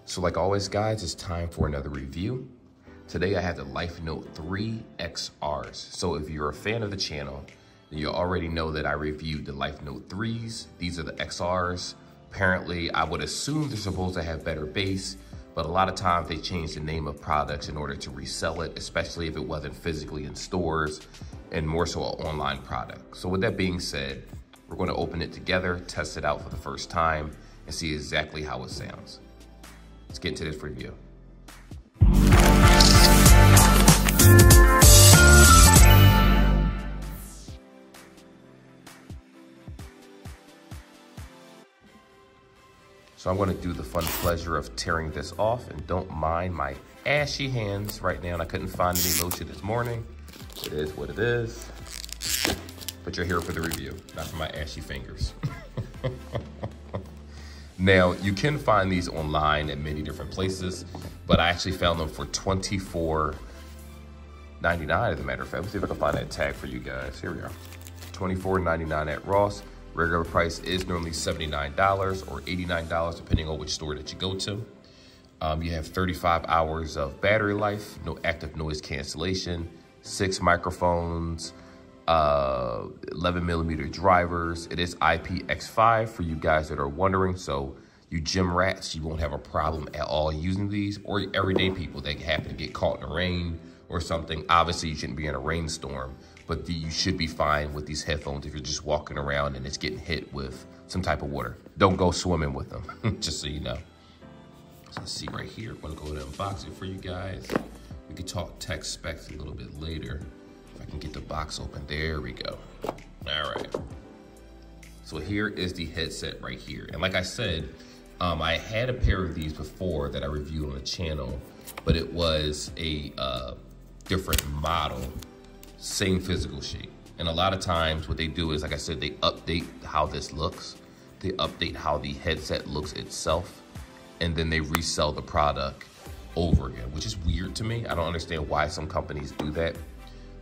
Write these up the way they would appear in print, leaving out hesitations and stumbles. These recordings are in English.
So like always, guys, it's time for another review. Today I have the LiQWYD 3 XRs. So if you're a fan of the channel, then you already know that I reviewed the LiQWYD 3s. These are the XRs. Apparently, I would assume they're supposed to have better bass, but a lot of times they change the name of products in order to resell it, especially if it wasn't physically in stores and more so an online product. So with that being said, we're going to open it together, test it out for the first time, and see exactly how it sounds. Let's get into this review. So I'm going to do the fun pleasure of tearing this off, and don't mind my ashy hands right now. And I couldn't find any lotion this morning. It is what it is. But you're here for the review, not for my ashy fingers. Now, you can find these online at many different places, but I actually found them for $24.99 as a matter of fact. Let's see if I can find that tag for you guys. Here we are. $24.99 at Ross. Regular price is normally $79 or $89, depending on which store that you go to. You have 35 hours of battery life, no active noise cancellation, 6 microphones, 11mm drivers. It is IPX5 for you guys that are wondering. So you gym rats, you won't have a problem at all using these, or everyday people that happen to get caught in the rain or something. Obviously, you shouldn't be in a rainstorm, but you should be fine with these headphones if you're just walking around and it's getting hit with some type of water. Don't go swimming with them, just so you know. So let's see right here. I'm gonna go ahead and unbox it for you guys. We could talk tech specs a little bit later. If I can get the box open, there we go. All right. So here is the headset right here. And like I said, I had a pair of these before that I reviewed on the channel, but it was a different model, same physical shape. And a lot of times what they do is, like I said, they update how this looks. They update how the headset looks itself, and then they resell the product over again, which is weird to me. I don't understand why some companies do that.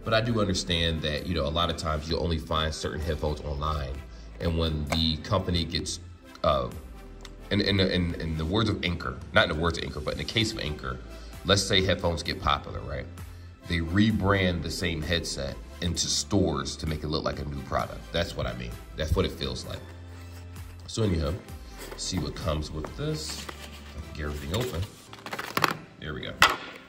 But I do understand that, you know, a lot of times you'll only find certain headphones online. And when the company gets, in the words of Anker, not in the words of Anker, but in the case of Anker, let's say headphones get popular, right? They rebrand the same headset into stores to make it look like a new product. That's what I mean. That's what it feels like. So anyhow, see what comes with this. Get everything open. There we go.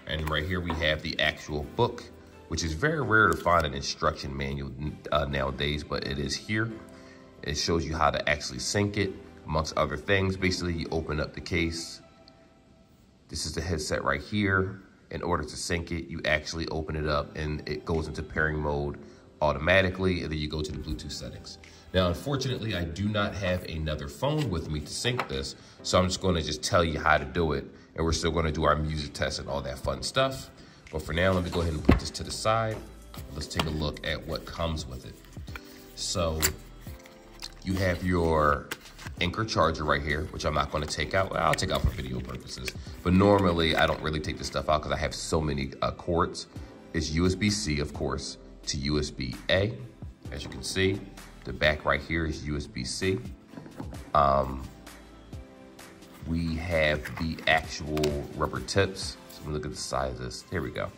And right here we have the actual book, which is very rare to find an instruction manual nowadays, but it is here. It shows you how to actually sync it, amongst other things. Basically, you open up the case. This is the headset right here. In order to sync it, you actually open it up and it goes into pairing mode automatically, and then you go to the Bluetooth settings. Now, unfortunately, I do not have another phone with me to sync this, so I'm just gonna just tell you how to do it, and we're still gonna do our music test and all that fun stuff. But for now, let me go ahead and put this to the side. Let's take a look at what comes with it. So you have your Anker charger right here, which I'm not going to take out. Well, I'll take out for video purposes, but normally I don't really take this stuff out because I have so many cords. It's USB-C, of course, to USB-A. As you can see, the back right here is USB-C. We have the actual rubber tips. So look at the sizes. Here we go.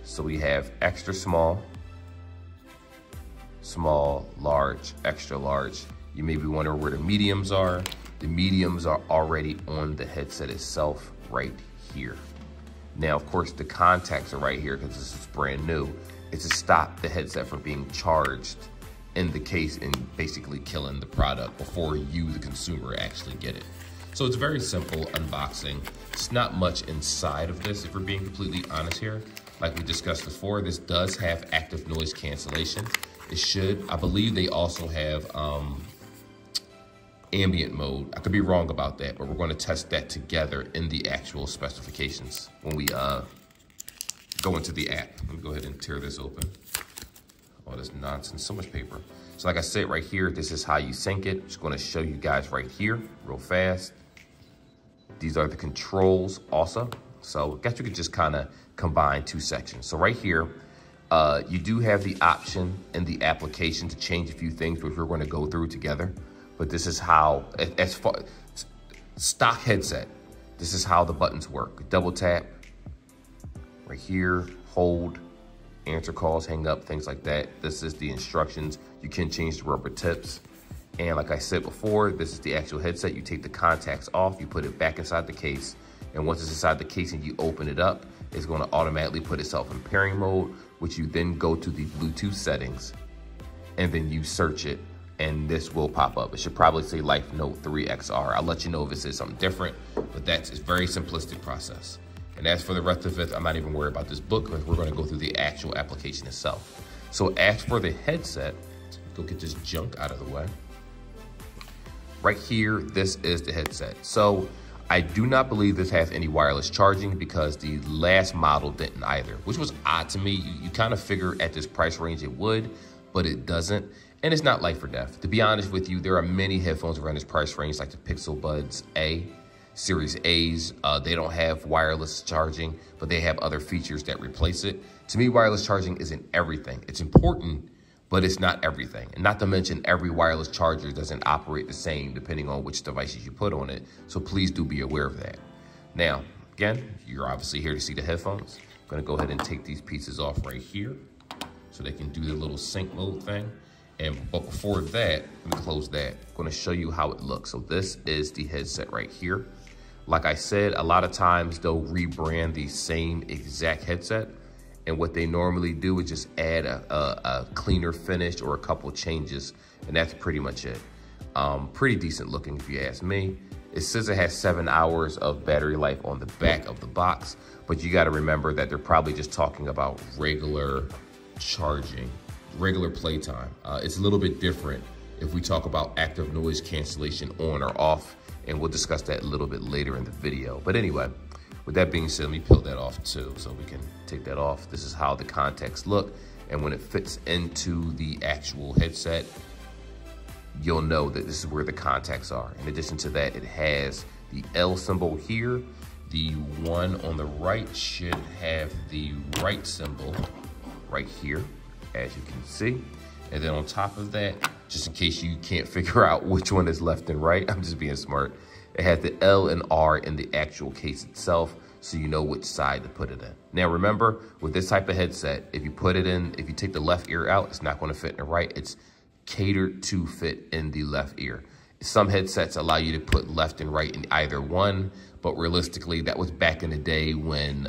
So we have extra small, small, large, extra large. You may be wondering where the mediums are. The mediums are already on the headset itself right here. Now, of course, the contacts are right here because this is brand new. It's to stop the headset from being charged in the case and basically killing the product before you, the consumer, actually get it. So it's very simple unboxing. It's not much inside of this, if we're being completely honest here. Like we discussed before, this does have active noise cancellation. It should. I believe they also have ambient mode. I could be wrong about that, but we're going to test that together in the actual specifications when we go into the app. Let me go ahead and tear this open. All this nonsense, so much paper. So like I said right here, this is how you sync it. Just going to show you guys right here real fast. These are the controls also. So I guess you could just kind of combine two sections. So right here, you do have the option in the application to change a few things, which we're going to go through together. But this is how, as far stock headset, This is how the buttons work. Double tap right here, hold, answer calls, hang up, things like that. This is the instructions. You can change the rubber tips. And like I said before, this is the actual headset. You take the contacts off, you put it back inside the case. And once it's inside the case and you open it up, it's gonna automatically put itself in pairing mode, which you then go to the Bluetooth settings and then you search it and this will pop up. It should probably say LiQWYD 3 XR. I'll let you know if it says something different, but that's a very simplistic process. And as for the rest of it, I'm not even worried about this book because we're gonna go through the actual application itself. So as for the headset, go get this junk out of the way. Right here, this is the headset. So I do not believe this has any wireless charging because the last model didn't either, which was odd to me. You kind of figure at this price range it would, but it doesn't. And it's not life or death. To be honest with you, there are many headphones around this price range like the Pixel Buds A, Series A's. They don't have wireless charging, but they have other features that replace it. To me, wireless charging isn't everything. It's important, but it's not everything. And not to mention every wireless charger doesn't operate the same depending on which devices you put on it. So please do be aware of that. Now, again, you're obviously here to see the headphones. I'm gonna go ahead and take these pieces off right here so they can do the little sync mode thing. But before that, let me close that. I'm gonna show you how it looks. So this is the headset right here. Like I said, a lot of times they'll rebrand the same exact headset. And what they normally do is just add a cleaner finish or a couple changes, and that's pretty much it. Pretty decent looking if you ask me. It says it has 7 hours of battery life on the back of the box, but you gotta remember that they're probably just talking about regular charging, regular playtime. It's a little bit different if we talk about active noise cancellation on or off, and we'll discuss that a little bit later in the video. But anyway, with that being said, let me peel that off too, so we can take that off. This is how the contacts look, and when it fits into the actual headset, you'll know that this is where the contacts are. In addition to that, it has the L symbol here. The one on the right should have the right symbol right here, as you can see. And then on top of that, just in case you can't figure out which one is left and right, I'm just being smart. It has the L and R in the actual case itself, so you know which side to put it in. Now remember, with this type of headset, if you put it in, if you take the left ear out, it's not gonna fit in the right. It's catered to fit in the left ear. Some headsets allow you to put left and right in either one, but realistically, that was back in the day when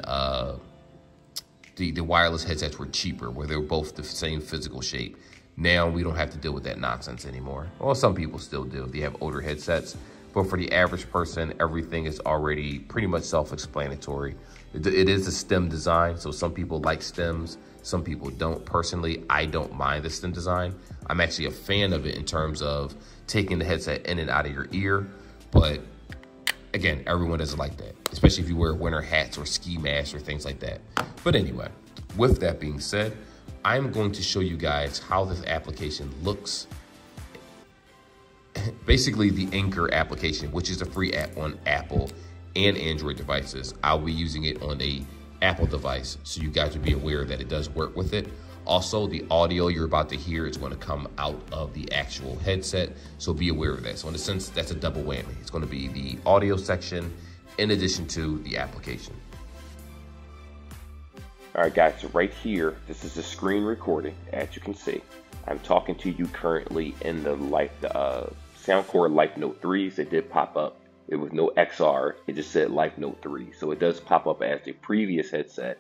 the wireless headsets were cheaper, where they were both the same physical shape. Now we don't have to deal with that nonsense anymore. Well, some people still do. They have older headsets. But for the average person, everything is already pretty much self-explanatory. It is a stem design, so some people like stems, some people don't. Personally, I don't mind the stem design. I'm actually a fan of it in terms of taking the headset in and out of your ear, but again, everyone doesn't like that, especially if you wear winter hats or ski masks or things like that. But anyway, with that being said, I'm going to show you guys how this application looks. Basically the Anker application, which is a free app on Apple and Android devices. I'll be using it on a Apple device, so you guys will be aware that it does work with it. Also, the audio you're about to hear is going to come out of the actual headset, so be aware of that. So in a sense, that's a double whammy. It's going to be the audio section in addition to the application. All right, guys, so right here, this is the screen recording. As you can see, I'm talking to you currently in the Soundcore LiQWYD 3s. It did pop up. It was no XR. It just said LiQWYD 3. So it does pop up as the previous headset.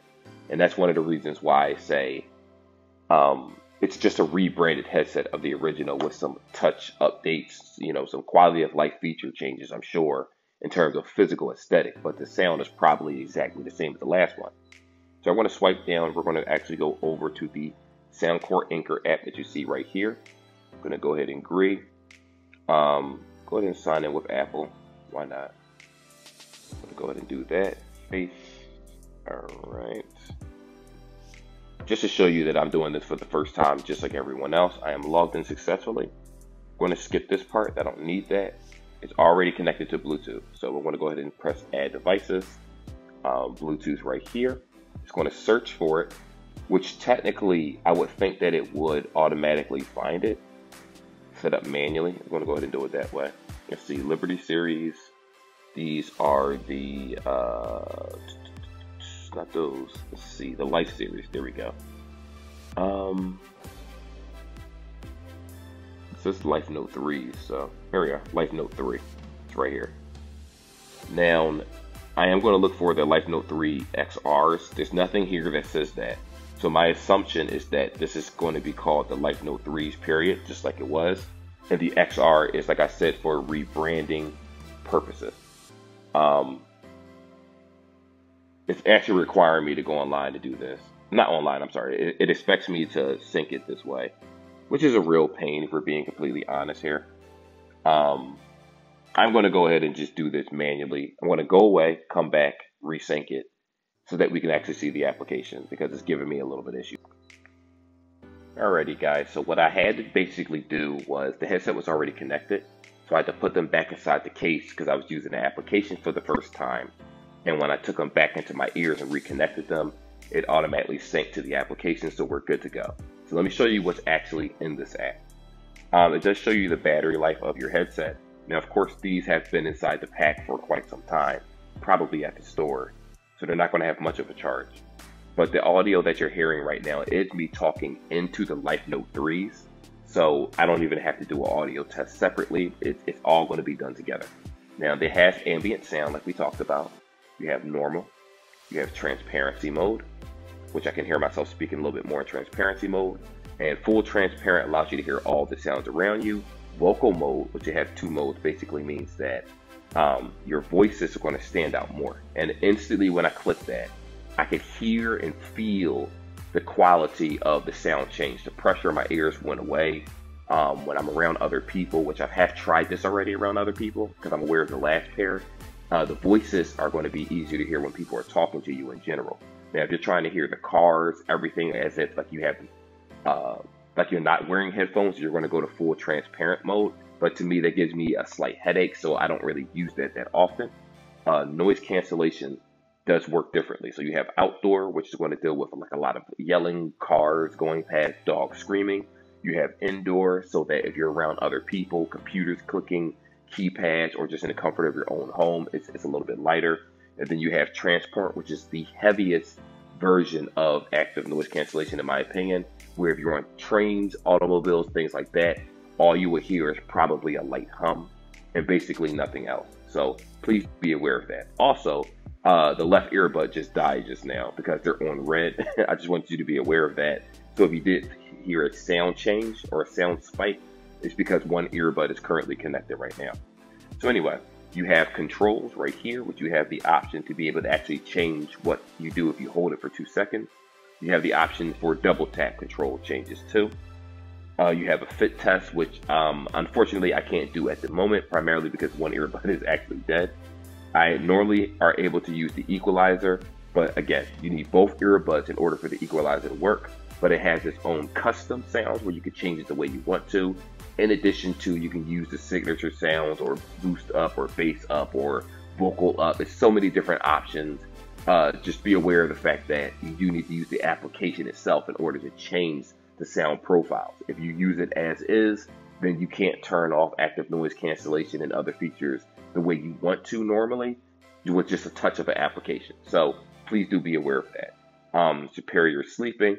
And that's one of the reasons why I say it's just a rebranded headset of the original with some touch updates, you know, some quality of life feature changes, I'm sure, in terms of physical aesthetic. But the sound is probably exactly the same as the last one. So I'm going to swipe down. We're going to actually go over to the Soundcore Anker app that you see right here. I'm going to go ahead and agree. Go ahead and sign in with Apple. Why not? I'm going to go ahead and do that. Face. All right. Just to show you that I'm doing this for the first time, just like everyone else, I am logged in successfully. I'm going to skip this part. I don't need that. It's already connected to Bluetooth. So we're going to go ahead and press Add Devices. Bluetooth right here. It's going to search for it, which technically I would think that it would automatically find it. Set up manually. I'm going to go ahead and do it that way. Let's see, Liberty Series. These are the, not those, let's see, the Life series, there we go. This is Life Note 3, so here we are, Life Note 3, it's right here. Now, I am going to look for the Life Note 3 XRs. There's nothing here that says that. So my assumption is that this is going to be called the Life Note 3s period, just like it was. And the XR is, like I said, for rebranding purposes. It's actually requiring me to go online to do this. Not online, I'm sorry. It expects me to sync it this way, which is a real pain if we're being completely honest here. I'm going to go ahead and just do this manually. I'm going to go away, come back, resync it, so that we can actually see the application, because it's giving me a little bit of issue. Alrighty guys, so what I had to basically do was, the headset was already connected, so I had to put them back inside the case because I was using the application for the first time. And when I took them back into my ears and reconnected them, it automatically synced to the application, so we're good to go. So let me show you what's actually in this app. It does show you the battery life of your headset. Now, of course, these have been inside the pack for quite some time, probably at the store, so they're not going to have much of a charge. But the audio that you're hearing right now is me talking into the Life Note 3s, so I don't even have to do an audio test separately. It's all going to be done together. Now, they have ambient sound like we talked about. You have normal, you have transparency mode, which I can hear myself speaking a little bit more in transparency mode, and full transparent allows you to hear all the sounds around you. Vocal mode, which you have 2 modes, basically means that your voices are going to stand out more. And instantly when I click that, I could hear and feel the quality of the sound change. The pressure in my ears went away. When I'm around other people, which I have tried this already around other people because I'm aware of the last pair, the voices are going to be easier to hear when people are talking to you in general. Now, if you're trying to hear the cars, everything as if like you have, like you're not wearing headphones, you're going to go to full transparent mode. But to me, that gives me a slight headache, so I don't really use that often. Noise cancellation does work differently. So you have outdoor, which is going to deal with like a lot of yelling, cars going past, dogs screaming. You have indoor, so that if you're around other people, computers clicking, keypads, or just in the comfort of your own home, it's a little bit lighter. And then you have transport, which is the heaviest version of active noise cancellation, in my opinion, where if you're on trains, automobiles, things like that, all you will hear is probably a light hum and basically nothing else. So please be aware of that. Also, the left earbud just died just now because they're on red. I just want you to be aware of that. So if you did hear a sound change or a sound spike, it's because one earbud is currently connected right now. So anyway, you have controls right here, which you have the option to be able to actually change what you do if you hold it for 2 seconds. You have the option for double tap control changes too. You have a fit test, which unfortunately I can't do at the moment, primarily because one earbud is actually dead. I normally are able to use the equalizer, but again, you need both earbuds in order for the equalizer to work. But it has its own custom sounds where you can change it the way you want to. In addition to, you can use the signature sounds or boost up or bass up or vocal up. There's so many different options. Just be aware of the fact that you do need to use the application itself in order to change the sound profiles. If you use it as is, then you can't turn off active noise cancellation and other features the way you want to normally with just a touch of an application. So please do be aware of that. Superior sleeping.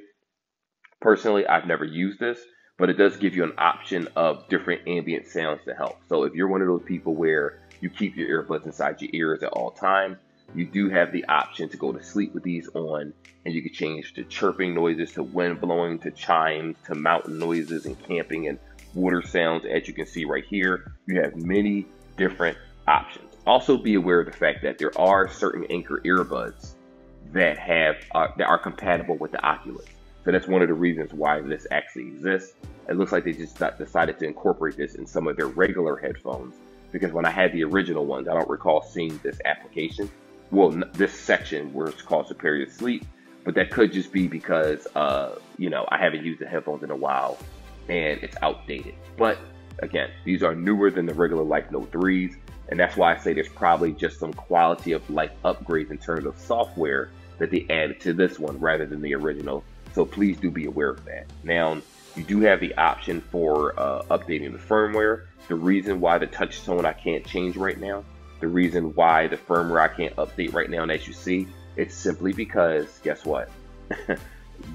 Personally, I've never used this, but it does give you an option of different ambient sounds to help. So if you're one of those people where you keep your earbuds inside your ears at all times, you do have the option to go to sleep with these on, and you can change the chirping noises to wind blowing, to chimes, to mountain noises and camping and water sounds. As you can see right here, you have many different options. Also be aware of the fact that there are certain Anker earbuds that are compatible with the Oculus. So that's one of the reasons why this actually exists. It looks like they just decided to incorporate this in some of their regular headphones, because when I had the original ones, I don't recall seeing this application. Well, this section where it's called Superior Sleep, but that could just be because, you know, I haven't used the headphones in a while and it's outdated. But again, these are newer than the regular Life Note 3s, and that's why I say there's probably just some quality of life upgrades in terms of software that they added to this one rather than the original. So please do be aware of that. Now, you do have the option for updating the firmware. The reason why the touch tone I can't change right now, The reason why the firmware I can't update right now, and as you see, it's simply because, guess what?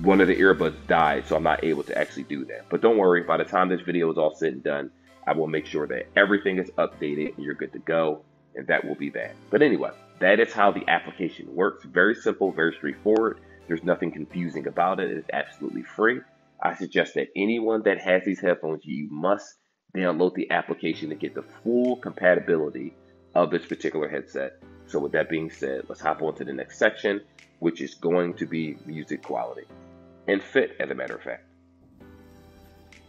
One of the earbuds died, so I'm not able to actually do that. But don't worry, by the time this video is all said and done, I will make sure that everything is updated and you're good to go, and that will be that. But anyway, that is how the application works. Very simple, very straightforward. There's nothing confusing about it. It is absolutely free. I suggest that anyone that has these headphones, you must download the application to get the full compatibility of this particular headset. So with that being said, let's hop on to the next section, which is going to be music quality and fit, as a matter of fact.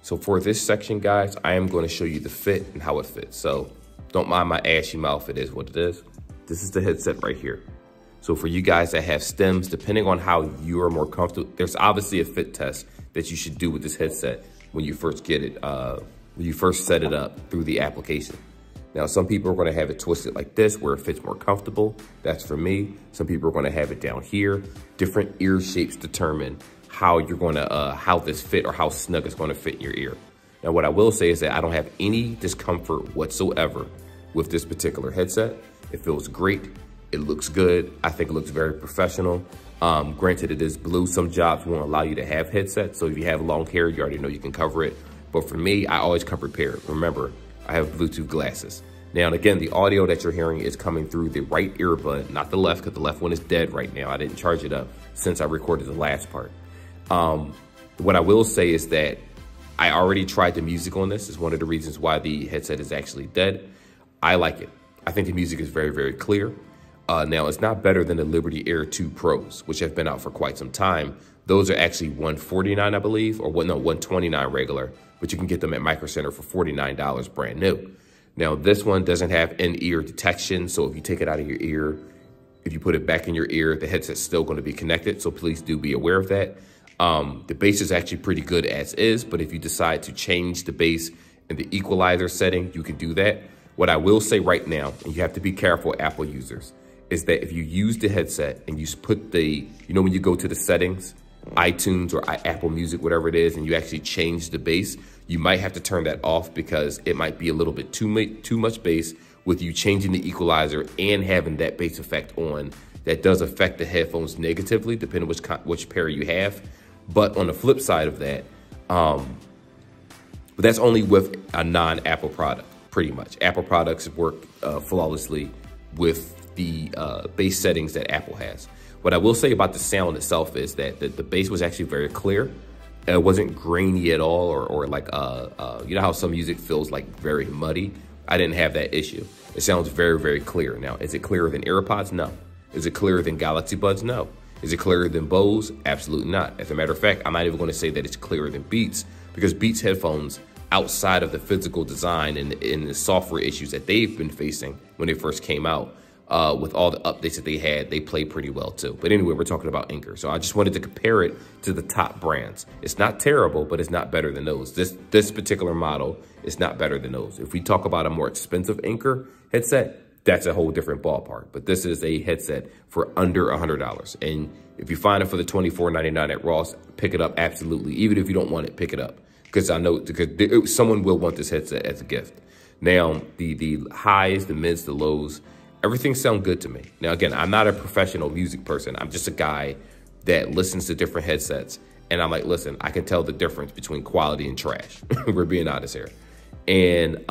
So for this section, guys, I am going to show you the fit and how it fits. So don't mind my ashy mouth, it is what it is. This is the headset right here. So for you guys that have stems, depending on how you are more comfortable, there's obviously a fit test that you should do with this headset when you first get it, when you first set it up through the application. Now, some people are going to have it twisted like this where it fits more comfortable. That's for me. Some people are going to have it down here. Different ear shapes determine how you're going to, how this fit or how snug it's going to fit in your ear. Now, what I will say is that I don't have any discomfort whatsoever with this particular headset. It feels great. It looks good. I think it looks very professional. Granted, it is blue. Some jobs won't allow you to have headsets. So if you have long hair, you already know you can cover it. But for me, I always come prepared. Remember, I have Bluetooth glasses. Now, and again, the audio that you're hearing is coming through the right earbud, not the left, because the left one is dead right now. I didn't charge it up since I recorded the last part. What I will say is that I already tried the music on this. It's one of the reasons why the headset is actually dead. I like it. I think the music is very, very clear. Now, it's not better than the Liberty Air 2 Pros, which have been out for quite some time. Those are actually $149, I believe, or no, $129 regular, but you can get them at Micro Center for $49 brand new. Now, this one doesn't have in-ear detection, so if you take it out of your ear, if you put it back in your ear, the headset's still going to be connected, so please do be aware of that. The bass is actually pretty good as is, but if you decide to change the bass in the equalizer setting, you can do that. What I will say right now, and you have to be careful, Apple users, is that if you use the headset and you put the, you know, when you go to the settings, iTunes or Apple Music, whatever it is, and you actually change the bass, you might have to turn that off because it might be a little bit too much bass with you changing the equalizer and having that bass effect on. That does affect the headphones negatively, depending which pair you have. But on the flip side of that, but that's only with a non-Apple product, pretty much. Apple products work flawlessly with the bass settings that Apple has. What I will say about the sound itself is that the bass was actually very clear. It wasn't grainy at all, or like, you know how some music feels like very muddy? I didn't have that issue. It sounds very, very clear. Now, is it clearer than AirPods? No. Is it clearer than Galaxy Buds? No. Is it clearer than Bose? Absolutely not. As a matter of fact, I'm not even going to say that it's clearer than Beats, because Beats headphones, outside of the physical design and the software issues that they've been facing when they first came out, with all the updates that they had, they play pretty well too. But anyway, we're talking about Anker. So I just wanted to compare it to the top brands. It's not terrible, but it's not better than those. This particular model is not better than those. If we talk about a more expensive Anker headset, that's a whole different ballpark. But this is a headset for under $100. And if you find it for the $24.99 at Ross, pick it up absolutely. Even if you don't want it, pick it up. Because I know someone will want this headset as a gift. Now, the highs, the mids, the lows, everything sounds good to me. Now, again, I'm not a professional music person. I'm just a guy that listens to different headsets. And I'm like, listen, I can tell the difference between quality and trash. We're being honest here. And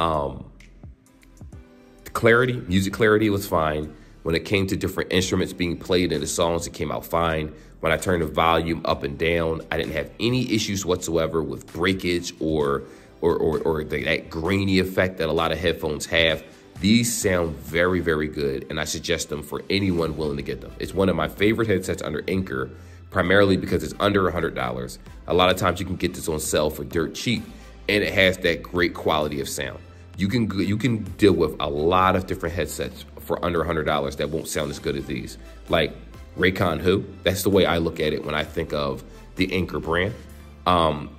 clarity, music clarity was fine. When it came to different instruments being played in the songs, it came out fine. When I turned the volume up and down, I didn't have any issues whatsoever with breakage or that grainy effect that a lot of headphones have. These sound very, very good, and I suggest them for anyone willing to get them. It's one of my favorite headsets under Anker, primarily because it's under $100. A lot of times you can get this on sale for dirt cheap, and it has that great quality of sound. You can deal with a lot of different headsets for under $100 that won't sound as good as these. Like Raycon Who, that's the way I look at it when I think of the Anker brand.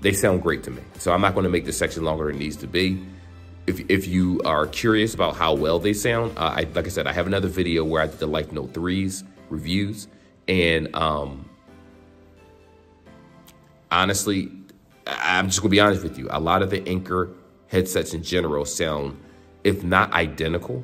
They sound great to me. So I'm not going to make this section longer than it needs to be. If you are curious about how well they sound, like I said, I have another video where I did the LiQWYD 3's reviews. And honestly, I'm just going to be honest with you. A lot of the Anker headsets in general sound, if not identical,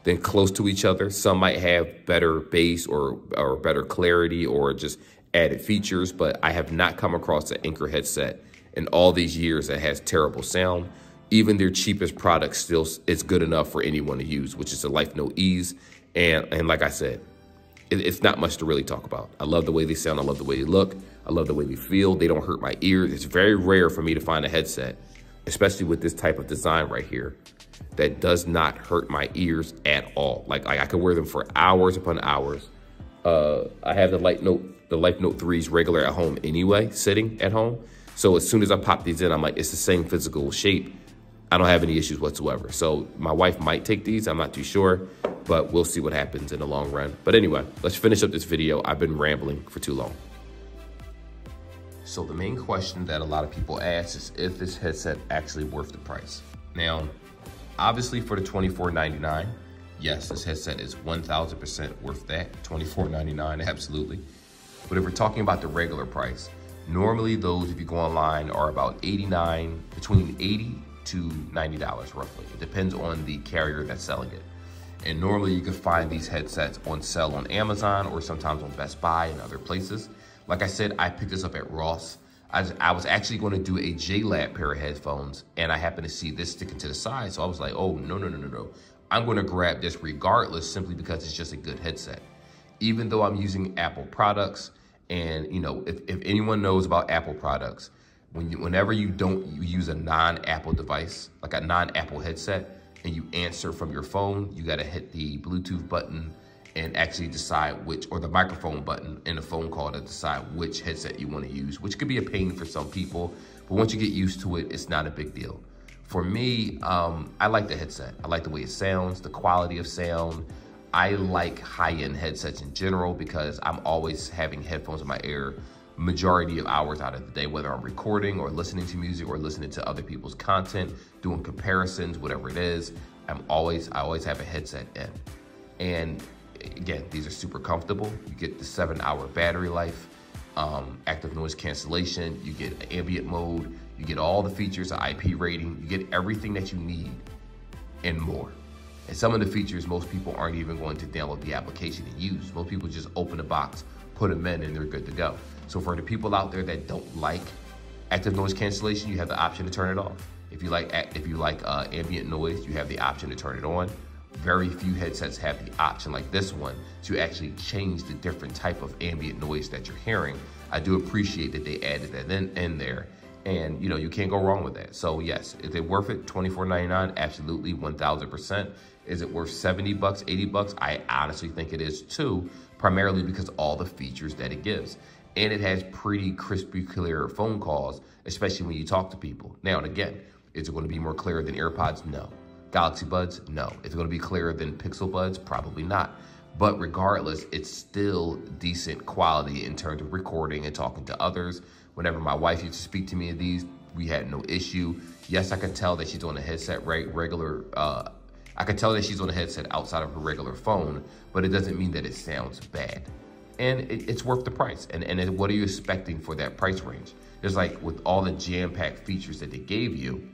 Then close to each other. Some might have better bass or better clarity or just added features, but I have not come across an Anker headset in all these years that has terrible sound. Even their cheapest product still is good enough for anyone to use, which is the LiQWYD. And like I said, it's not much to really talk about. I love the way they sound. I love the way they look. I love the way they feel. They don't hurt my ears. It's very rare for me to find a headset, especially with this type of design right here, that does not hurt my ears at all. Like I could wear them for hours upon hours. I have the LiQWYD 3s regular at home anyway, sitting at home. So as soon as I pop these in, I'm like, it's the same physical shape. I don't have any issues whatsoever. So my wife might take these, I'm not too sure, but we'll see what happens in the long run. But anyway, let's finish up this video. I've been rambling for too long. So the main question that a lot of people ask is if this headset actually worth the price. Now, obviously for the $24.99, yes, this headset is 1000% worth that. $24.99, absolutely. But if we're talking about the regular price, normally those, if you go online, are about between $80 to $90 roughly. It depends on the carrier that's selling it. And normally you can find these headsets on sale on Amazon or sometimes on Best Buy and other places. Like I said, I picked this up at Ross. I was actually going to do a JLab pair of headphones, and I happened to see this sticking to the side. So I was like, oh, no. I'm going to grab this regardless, simply because it's just a good headset. Even though I'm using Apple products, and you know, if anyone knows about Apple products, whenever you use a non-Apple device, like a non-Apple headset, and you answer from your phone, you gotta hit the Bluetooth button and actually decide or the microphone button in a phone call to decide which headset you wanna use, which could be a pain for some people, but once you get used to it, it's not a big deal. For me, I like the headset. I like the way it sounds, the quality of sound. I like high-end headsets in general because I'm always having headphones in my ear majority of hours out of the day, whether I'm recording or listening to music or listening to other people's content, doing comparisons, whatever it is. I always have a headset in. And again, these are super comfortable. You get the 7-hour battery life, active noise cancellation, you get ambient mode, you get all the features, an IP rating, you get everything that you need and more. And some of the features, most people aren't even going to download the application and use. Most people just open the box, put them in, and they're good to go. So for the people out there that don't like active noise cancellation, you have the option to turn it off. If you like ambient noise, you have the option to turn it on. Very few headsets have the option like this one to actually change the different type of ambient noise that you're hearing. I do appreciate that they added that in there. And you know, you can't go wrong with that. So yes, is it worth it? $24.99, absolutely, 1000%. Is it worth 70 bucks, 80 bucks? I honestly think it is too, primarily because all the features that it gives. And it has pretty crispy, clear phone calls, especially when you talk to people. Now, and again, is it going to be more clear than AirPods? No. Galaxy Buds? No. Is it going to be clearer than Pixel Buds? Probably not. But regardless, it's still decent quality in terms of recording and talking to others. Whenever my wife used to speak to me in these, we had no issue. Yes, I could tell that she's on a headset I could tell that she's on a headset outside of her regular phone, but it doesn't mean that it sounds bad. And it's worth the price. And what are you expecting for that price range? It's like with all the jam-packed features that they gave you,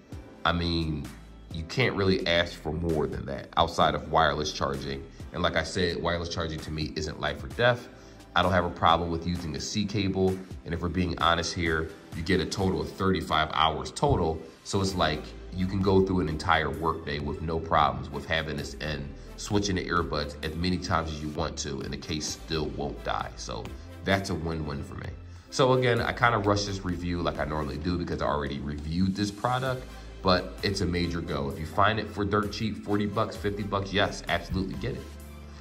I mean, you can't really ask for more than that outside of wireless charging. And like I said, wireless charging to me isn't life or death. I don't have a problem with using a C cable. And if we're being honest here, you get a total of 35 hours total. So it's like you can go through an entire workday with no problems with having this in, switching the earbuds as many times as you want to, and the case still won't die. So that's a win-win for me. So again, I kind of rushed this review like I normally do because I already reviewed this product, but it's a major go. If you find it for dirt cheap, 40 bucks, 50 bucks, yes, absolutely get it.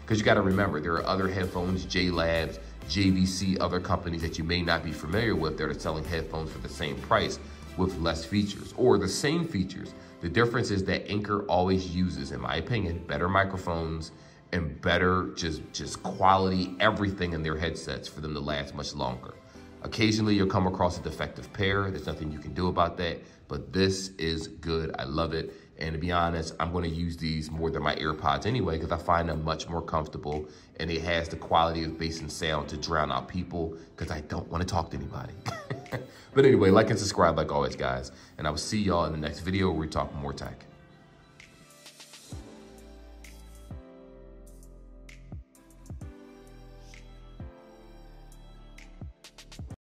Because you got to remember, there are other headphones, JLabs, JVC, other companies that you may not be familiar with that are selling headphones for the same price with less features or the same features. The difference is that Anker always uses, in my opinion, better microphones and better just quality everything in their headsets for them to last much longer. Occasionally you'll come across a defective pair. There's nothing you can do about that, but this is good. I love it. And to be honest, I'm going to use these more than my AirPods anyway because I find them much more comfortable and it has the quality of bass and sound to drown out people because I don't want to talk to anybody. But anyway, like and subscribe like always, guys. And I will see y'all in the next video where we talk more tech.